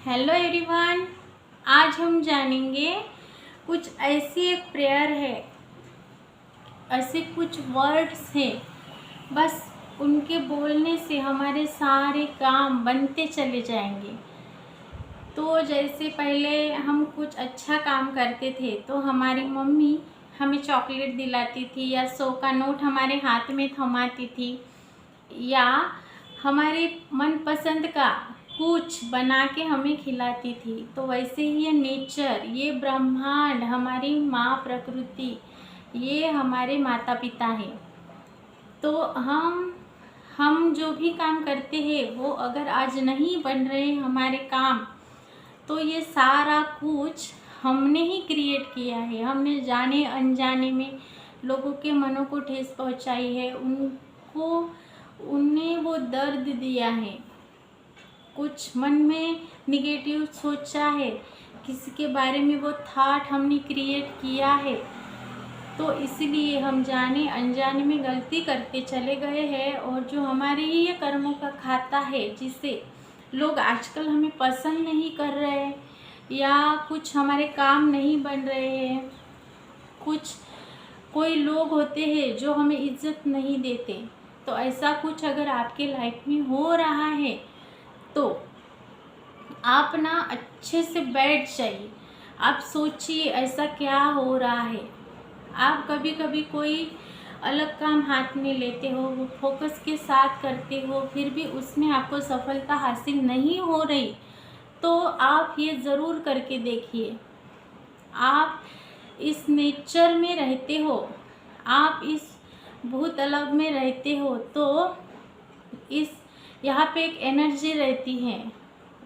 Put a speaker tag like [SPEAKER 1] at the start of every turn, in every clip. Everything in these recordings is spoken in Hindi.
[SPEAKER 1] Hello everyone. आज हम जानेंगे कुछ ऐसी एक प्रेयर है, ऐसे कुछ वर्ड्स हैं, बस उनके बोलने से हमारे सारे काम बनते चले जाएंगे। तो जैसे पहले हम कुछ अच्छा काम करते थे तो हमारी मम्मी हमें चॉकलेट दिलाती थी या 100 का नोट हमारे हाथ में थमाती थी, या हमारे मनपसंद का कुछ बना के हमें खिलाती थी। तो वैसे ही ये नेचर, ये ब्रह्मांड, हमारी माँ प्रकृति, ये हमारे माता पिता हैं। तो हम जो भी काम करते हैं वो अगर आज नहीं बन रहे हमारे काम, तो ये सारा कुछ हमने ही क्रिएट किया है। हमने जाने अनजाने में लोगों के मनों को ठेस पहुंचाई है, उन्हें वो दर्द दिया है, कुछ मन में निगेटिव सोचा है, किसी के बारे में वो थॉट हमने क्रिएट किया है। तो इसलिए हम जाने अनजाने में गलती करते चले गए हैं, और जो हमारे ही ये कर्मों का खाता है, जिसे लोग आजकल हमें पसंद नहीं कर रहे हैं, या कुछ हमारे काम नहीं बन रहे हैं, कोई लोग होते हैं जो हमें इज्जत नहीं देते। तो ऐसा कुछ अगर आपके लाइफ में हो रहा है तो आप ना अच्छे से बैठ जाइए, आप सोचिए ऐसा क्या हो रहा है। आप कभी कभी कोई अलग काम हाथ में लेते हो, वो फोकस के साथ करते हो, फिर भी उसमें आपको सफलता हासिल नहीं हो रही, तो आप ये ज़रूर करके देखिए। आप इस नेचर में रहते हो, आप इस भूतलब में रहते हो, तो इस यहाँ पे एक एनर्जी रहती है,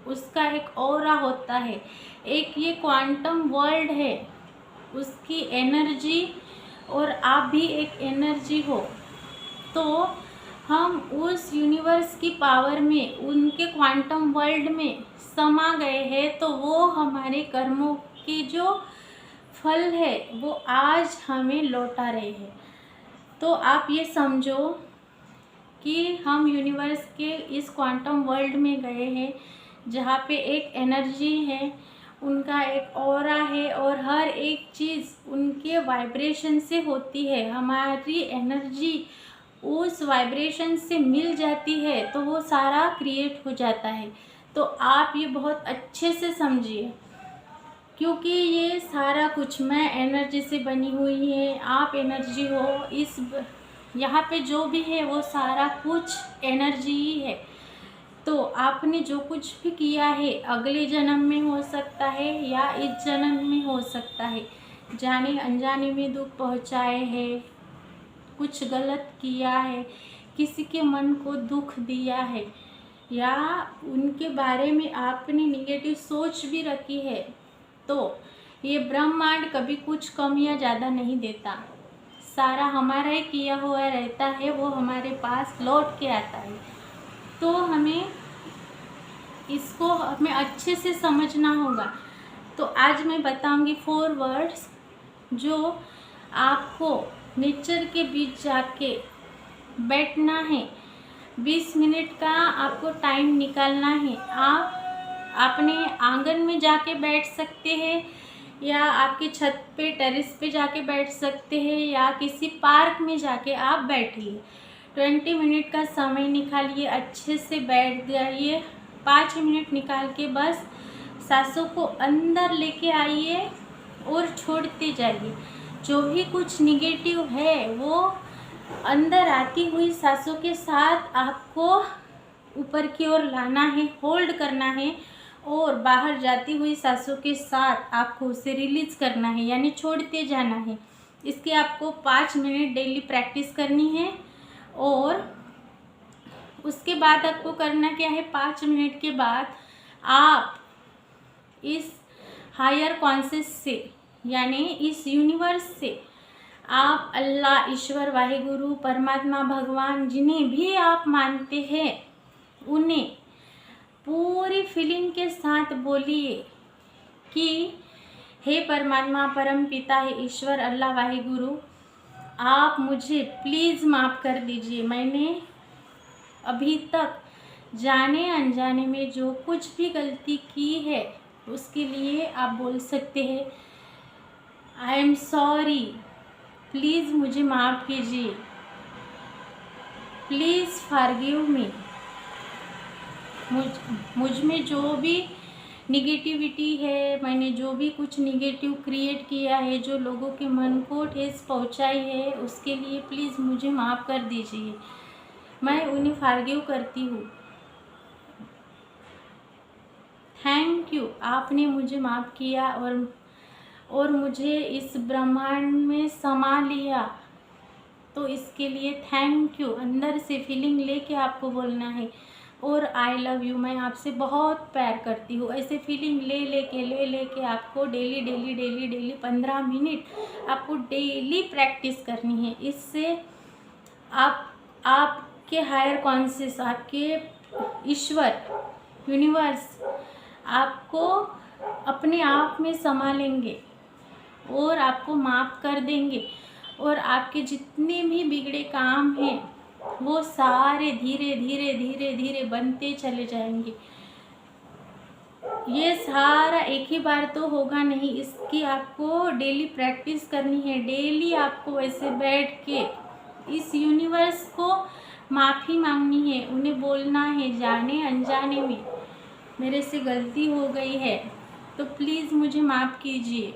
[SPEAKER 1] उसका एक ऑरा होता है, एक ये क्वांटम वर्ल्ड है, उसकी एनर्जी, और आप भी एक एनर्जी हो। तो हम उस यूनिवर्स की पावर में, उनके क्वांटम वर्ल्ड में समा गए हैं। तो वो हमारे कर्मों के जो फल है वो आज हमें लौटा रहे हैं। तो आप ये समझो कि हम यूनिवर्स के इस क्वांटम वर्ल्ड में गए हैं, जहाँ पे एक एनर्जी है, उनका एक ऑरा है, और हर एक चीज़ उनके वाइब्रेशन से होती है। हमारी एनर्जी उस वाइब्रेशन से मिल जाती है तो वो सारा क्रिएट हो जाता है। तो आप ये बहुत अच्छे से समझिए, क्योंकि ये सारा कुछ, मैं एनर्जी से बनी हुई है, आप एनर्जी हो, इस यहाँ पे जो भी है वो सारा कुछ एनर्जी ही है। तो आपने जो कुछ भी किया है अगले जन्म में हो सकता है या इस जन्म में हो सकता है, जाने अनजाने में दुख पहुँचाए हैं, कुछ गलत किया है, किसी के मन को दुख दिया है, या उनके बारे में आपने निगेटिव सोच भी रखी है, तो ये ब्रह्मांड कभी कुछ कम या ज़्यादा नहीं देता। सारा हमारा ही किया हुआ रहता है, वो हमारे पास लौट के आता है। तो हमें अच्छे से समझना होगा। तो आज मैं बताऊंगी 4 वर्ड्स जो आपको नेचर के बीच जाके बैठना है। 20 मिनट का आपको टाइम निकालना है। आप अपने आंगन में जाके बैठ सकते हैं, या आपके छत पे, टेरेस पे जाके बैठ सकते हैं, या किसी पार्क में जाके आप बैठिए। 20 मिनट का समय निकालिए, अच्छे से बैठ जाइए। 5 मिनट निकाल के बस सांसों को अंदर लेके आइए और छोड़ते जाइए। जो भी कुछ निगेटिव है वो अंदर आती हुई सांसों के साथ आपको ऊपर की ओर लाना है, होल्ड करना है, और बाहर जाती हुई सांसों के साथ आपको उसे रिलीज करना है, यानी छोड़ते जाना है। इसके आपको 5 मिनट डेली प्रैक्टिस करनी है। और उसके बाद आपको करना क्या है, 5 मिनट के बाद आप इस हायर कॉन्शियस से, यानी इस यूनिवर्स से, आप अल्लाह, ईश्वर, वाहिगुरु, परमात्मा, भगवान, जिन्हें भी आप मानते हैं, उन्हें पूरी फीलिंग के साथ बोलिए कि हे परमात्मा, परम पिता, है ईश्वर, अल्लाह, वाहिगुरु, आप मुझे प्लीज़ माफ़ कर दीजिए। मैंने अभी तक जाने अनजाने में जो कुछ भी गलती की है उसके लिए आप बोल सकते हैं आई एम सॉरी, प्लीज़ मुझे माफ़ कीजिए, प्लीज़ फॉरगिव मी। मुझ में जो भी निगेटिविटी है, मैंने जो भी कुछ निगेटिव क्रिएट किया है, जो लोगों के मन को ठेस पहुंचाई है, उसके लिए प्लीज़ मुझे माफ़ कर दीजिए। मैं उन्हें फॉरगिव करती हूँ। थैंक यू, आपने मुझे माफ़ किया और मुझे इस ब्रह्मांड में समा लिया, तो इसके लिए थैंक यू। अंदर से फीलिंग लेके आपको बोलना है। और आई लव यू, मैं आपसे बहुत प्यार करती हूँ। ऐसे फीलिंग ले लेके आपको डेली 15 मिनट आपको डेली प्रैक्टिस करनी है। इससे आपके हायर कॉन्शियस, आपके ईश्वर, यूनिवर्स आपको अपने आप में समा लेंगे और आपको माफ़ कर देंगे, और आपके जितने भी बिगड़े काम हैं वो सारे धीरे बनते चले जाएंगे। ये सारा एक ही बार तो होगा नहीं, इसकी आपको डेली प्रैक्टिस करनी है। डेली आपको ऐसे बैठ के इस यूनिवर्स को माफ़ी मांगनी है, उन्हें बोलना है जाने अनजाने में मेरे से गलती हो गई है, तो प्लीज़ मुझे माफ़ कीजिए।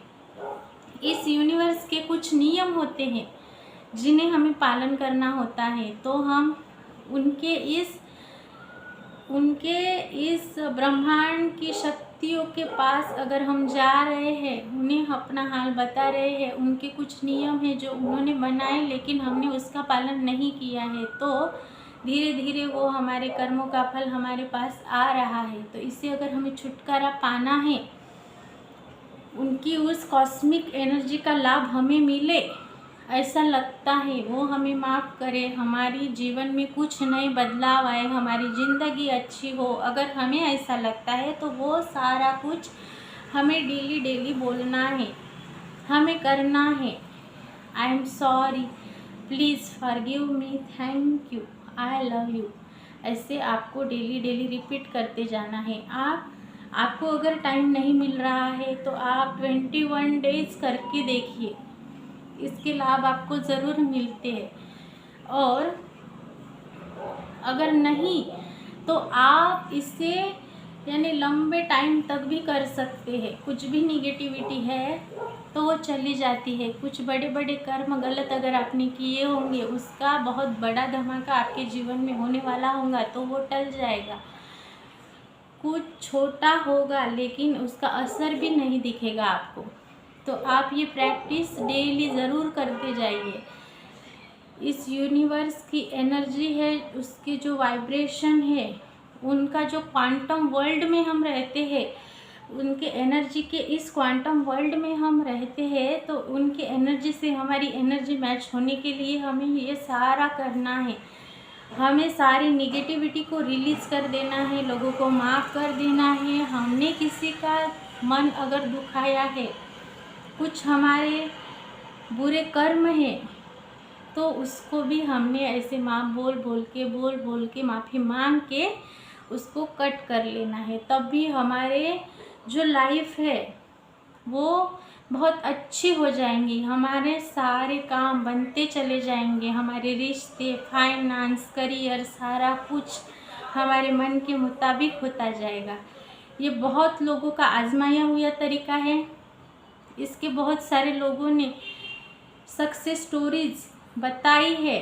[SPEAKER 1] इस यूनिवर्स के कुछ नियम होते हैं जिन्हें हमें पालन करना होता है, तो हम उनके इस ब्रह्मांड की शक्तियों के पास अगर हम जा रहे हैं, उन्हें अपना हाल बता रहे हैं, उनके कुछ नियम हैं जो उन्होंने बनाए लेकिन हमने उसका पालन नहीं किया है, तो धीरे धीरे वो हमारे कर्मों का फल हमारे पास आ रहा है। तो इससे अगर हमें छुटकारा पाना है, उनकी उस कॉस्मिक एनर्जी का लाभ हमें मिले, ऐसा लगता है वो हमें माफ़ करे, हमारी जीवन में कुछ नए बदलाव आए, हमारी ज़िंदगी अच्छी हो, अगर हमें ऐसा लगता है तो वो सारा कुछ हमें डेली बोलना है, हमें करना है। I am sorry, please forgive me, thank you, I love you. ऐसे आपको डेली रिपीट करते जाना है। आपको अगर टाइम नहीं मिल रहा है तो आप 21 डेज करके देखिए, इसके लाभ आपको ज़रूर मिलते हैं। और अगर नहीं तो आप इसे यानी लंबे टाइम तक भी कर सकते हैं। कुछ भी निगेटिविटी है तो वो चली जाती है। कुछ बड़े बड़े कर्म गलत अगर आपने किए होंगे, उसका बहुत बड़ा धमाका आपके जीवन में होने वाला होगा, तो वो टल जाएगा। कुछ छोटा होगा लेकिन उसका असर भी नहीं दिखेगा आपको। तो आप ये प्रैक्टिस डेली ज़रूर करते जाइए। इस यूनिवर्स की एनर्जी है, उसकी जो वाइब्रेशन है, उनका जो क्वांटम वर्ल्ड में हम रहते हैं, उनके एनर्जी के इस क्वांटम वर्ल्ड में हम रहते हैं, तो उनके एनर्जी से हमारी एनर्जी मैच होने के लिए हमें ये सारा करना है। हमें सारी निगेटिविटी को रिलीज़ कर देना है, लोगों को माफ़ कर देना है। हमने किसी का मन अगर दुखाया है, कुछ हमारे बुरे कर्म हैं, तो उसको भी हमने ऐसे बोल के माफ़ी मांग के उसको कट कर लेना है। तब भी हमारे जो लाइफ है वो बहुत अच्छी हो जाएंगी, हमारे सारे काम बनते चले जाएंगे, हमारे रिश्ते, फाइनेंस, करियर, सारा कुछ हमारे मन के मुताबिक होता जाएगा। ये बहुत लोगों का आजमाया हुआ तरीका है, इसके बहुत सारे लोगों ने सक्सेस स्टोरीज बताई है,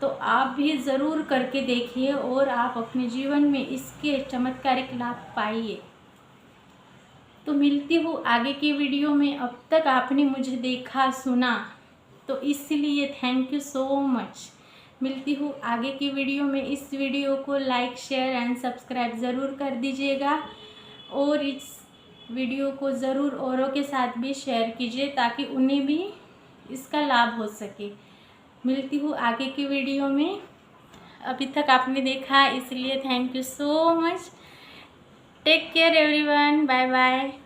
[SPEAKER 1] तो आप भी ज़रूर करके देखिए और आप अपने जीवन में इसके चमत्कारिक लाभ पाइए। तो मिलती हूँ आगे की वीडियो में। अब तक आपने मुझे देखा सुना तो इसलिए थैंक यू सो मच। मिलती हूँ आगे की वीडियो में। इस वीडियो को लाइक, शेयर एंड सब्सक्राइब ज़रूर कर दीजिएगा और इस वीडियो को ज़रूर औरों के साथ भी शेयर कीजिए ताकि उन्हें भी इसका लाभ हो सके। मिलती हूँ आगे की वीडियो में। अभी तक आपने देखा इसलिए thank you so much. Take care everyone, bye bye.